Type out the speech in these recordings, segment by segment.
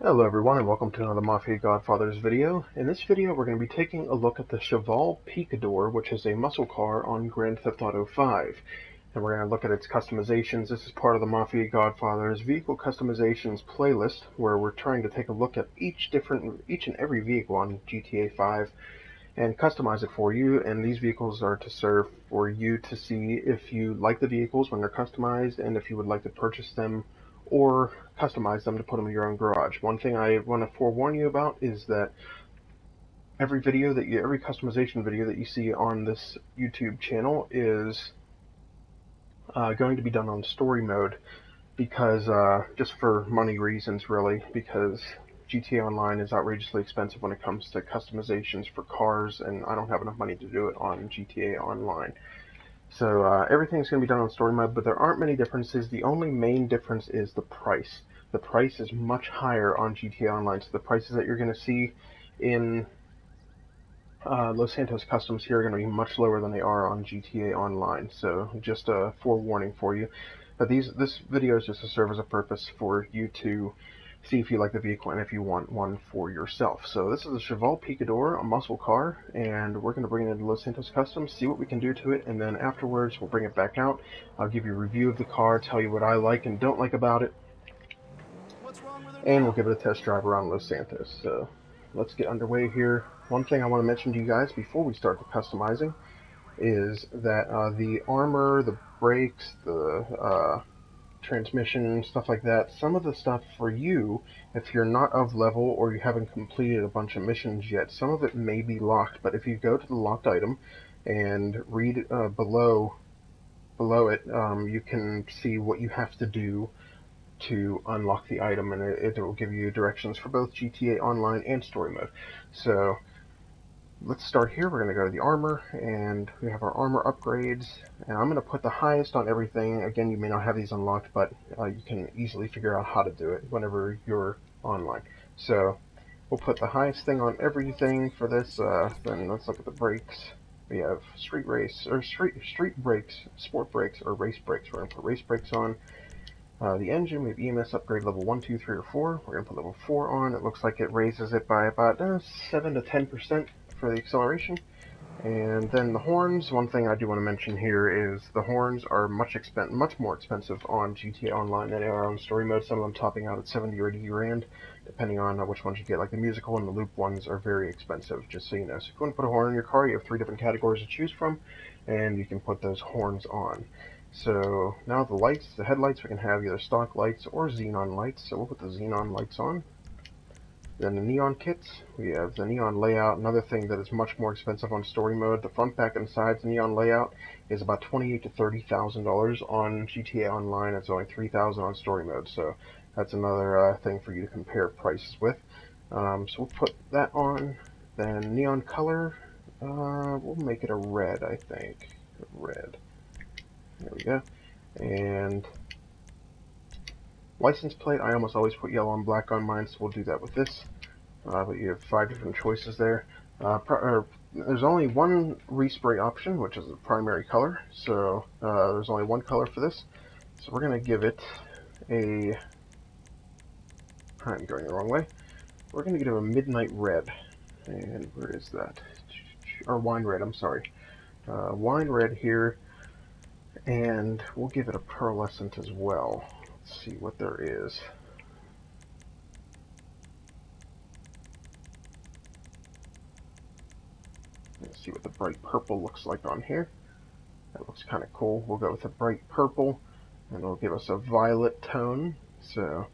Hello everyone and welcome to another Mafia Godfathers video. In this video we're going to be taking a look at the Cheval Picador, which is a muscle car on Grand Theft Auto 5. And we're going to look at its customizations. This is part of the Mafia Godfathers vehicle customizations playlist, where we're trying to take a look at each and every vehicle on GTA 5 and customize it for you. And these vehicles are to serve for you to see if you like the vehicles when they're customized and if you would like to purchase them or customize them to put them in your own garage. One thing I want to forewarn you about is that every customization video that you see on this YouTube channel is going to be done on story mode, because just for money reasons, really, because GTA Online is outrageously expensive when it comes to customizations for cars, and I don't have enough money to do it on GTA Online. So everything's going to be done on story mode, but there aren't many differences. The only main difference is the price. The price is much higher on GTA Online, so the prices that you're going to see in Los Santos Customs here are going to be much lower than they are on GTA Online. So just a forewarning for you. But this video is just to serve as a purpose for you to see if you like the vehicle and if you want one for yourself. So this is a Cheval Picador, a muscle car, and we're going to bring it into Los Santos Customs, see what we can do to it, and then afterwards we'll bring it back out. I'll give you a review of the car, tell you what I like and don't like about it, and we'll give it a test drive around Los Santos. So let's get underway here. One thing I want to mention to you guys before we start the customizing is that the armor, the brakes, the transmission, stuff like that, some of the stuff for you, if you're not of level or you haven't completed a bunch of missions yet, some of it may be locked. But if you go to the locked item and read below it, you can see what you have to do to unlock the item, and it will give you directions for both GTA Online and story mode. So let's start here. We're going to go to the armor, and we have our armor upgrades, and I'm going to put the highest on everything. Again, you may not have these unlocked, but you can easily figure out how to do it whenever you're online. So we'll put the highest thing on everything for this. Then let's look at the brakes. We have street brakes, sport brakes, or race brakes. We're going to put race brakes on. The engine, we have EMS upgrade level 1, 2, 3, or 4. We're going to put level 4 on. It looks like it raises it by about 7 to 10% for the acceleration. And then the horns, one thing I do want to mention here is the horns are much more expensive on GTA Online than they are on story mode. Some of them topping out at 70 or 80 grand, depending on which ones you get. Like the musical and the loop ones are very expensive, just so you know. So if you want to put a horn in your car, you have 3 different categories to choose from, and you can put those horns on. So now the lights, the headlights, we can have either stock lights or xenon lights. So we'll put the xenon lights on. Then the neon kits, we have the neon layout. Another thing that is much more expensive on story mode, the front, back, and sides neon layout is about $28,000 to $30,000 on GTA Online. It's only $3,000 on story mode, so that's another thing for you to compare prices with. So we'll put that on. Then neon color, we'll make it a red, I think. Red. There we go. And license plate, I almost always put yellow and black on mine, so we'll do that with this. But you have 5 different choices there. There's only one respray option, which is the primary color. So there's only one color for this. So we're going to give it a... I'm going the wrong way. We're going to give it a midnight red. And where is that? Or wine red, I'm sorry. Wine red here. And we'll give it a pearlescent as well. Let's see what there is. Let's see what the bright purple looks like on here. That looks kind of cool. We'll go with a bright purple, and it'll give us a violet tone. So,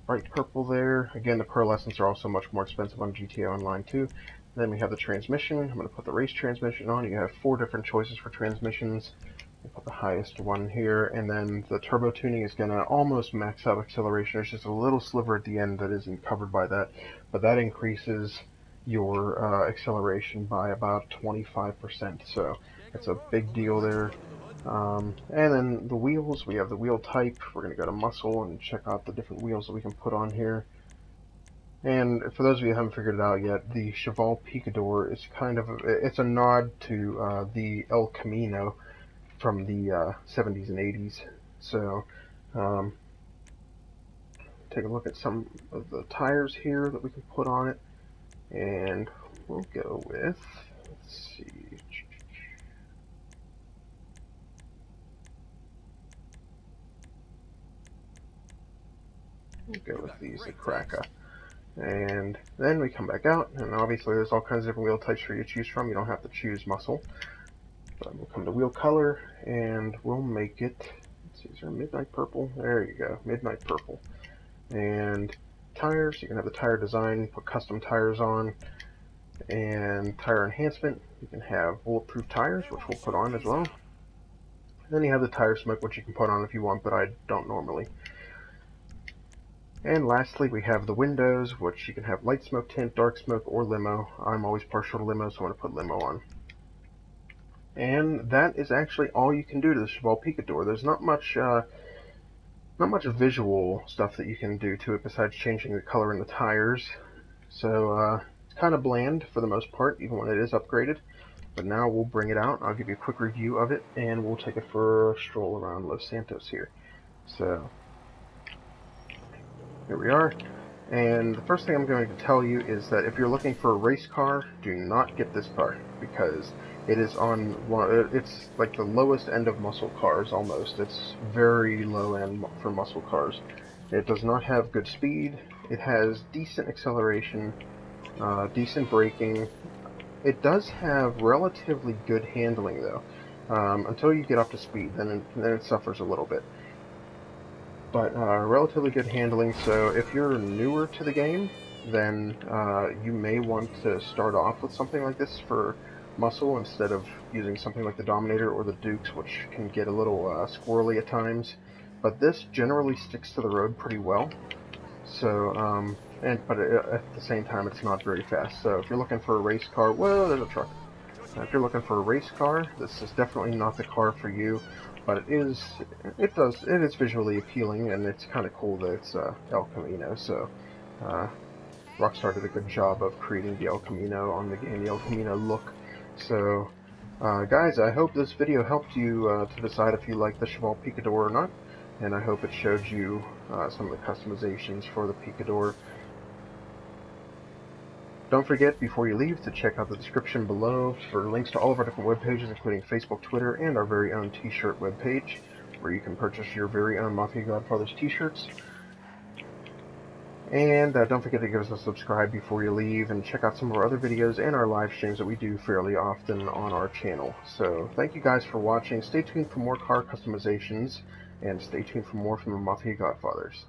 bright purple there. Again, the pearlescents are also much more expensive on GTA Online too. Then we have the transmission. I'm going to put the race transmission on. You have 4 different choices for transmissions. We'll put the highest one here, and then the turbo tuning is going to almost max out acceleration. There's just a little sliver at the end that isn't covered by that, but that increases your acceleration by about 25%, so that's a big deal there. And then the wheels, we have the wheel type. We're going to go to muscle and check out the different wheels that we can put on here. And for those of you who haven't figured it out yet, the Cheval Picador is kind of it's a nod to the El Camino from the 70s and 80s. So take a look at some of the tires here that we can put on it, and we'll go with, let's see, we'll go with these Akraca. And then we come back out, and obviously there's all kinds of different wheel types for you to choose from. You don't have to choose muscle. But we'll come to wheel color, and we'll make it, let's see, is there a midnight purple? There you go, midnight purple. And tires, you can have the tire design, put custom tires on, and tire enhancement, you can have bulletproof tires, which we'll put on as well. And then you have the tire smoke, which you can put on if you want, but I don't normally. And lastly, we have the windows, which you can have light smoke tint, dark smoke, or limo. I'm always partial to limo, so I'm going to put limo on. And that is actually all you can do to the Cheval Picador. There's not much visual stuff that you can do to it besides changing the color in the tires. So it's kind of bland for the most part, even when it is upgraded. But now we'll bring it out. I'll give you a quick review of it, and we'll take it for a stroll around Los Santos here. So here we are, and the first thing I'm going to tell you is that if you're looking for a race car, do not get this car, because it is on it's like the lowest end of muscle cars almost. It's very low end for muscle cars. It does not have good speed. It has decent acceleration, decent braking. It does have relatively good handling though, until you get up to speed, then it suffers a little bit. But relatively good handling, so if you're newer to the game, then you may want to start off with something like this for muscle instead of using something like the Dominator or the Dukes, which can get a little squirrely at times. But this generally sticks to the road pretty well. So, but at the same time, it's not very fast. So if you're looking for a race car, whoa, there's a truck. If you're looking for a race car, this is definitely not the car for you. But it is visually appealing, and it's kind of cool that it's El Camino. So Rockstar did a good job of creating the El Camino on the game, the El Camino look. So guys, I hope this video helped you to decide if you like the Cheval Picador or not, and I hope it showed you some of the customizations for the Picador. Don't forget, before you leave, to check out the description below for links to all of our different web pages, including Facebook, Twitter, and our very own t-shirt webpage, where you can purchase your very own Mafia Godfathers t-shirts. And don't forget to give us a subscribe before you leave, and check out some of our other videos and our live streams that we do fairly often on our channel. So, thank you guys for watching. Stay tuned for more car customizations, and stay tuned for more from the Mafia Godfathers.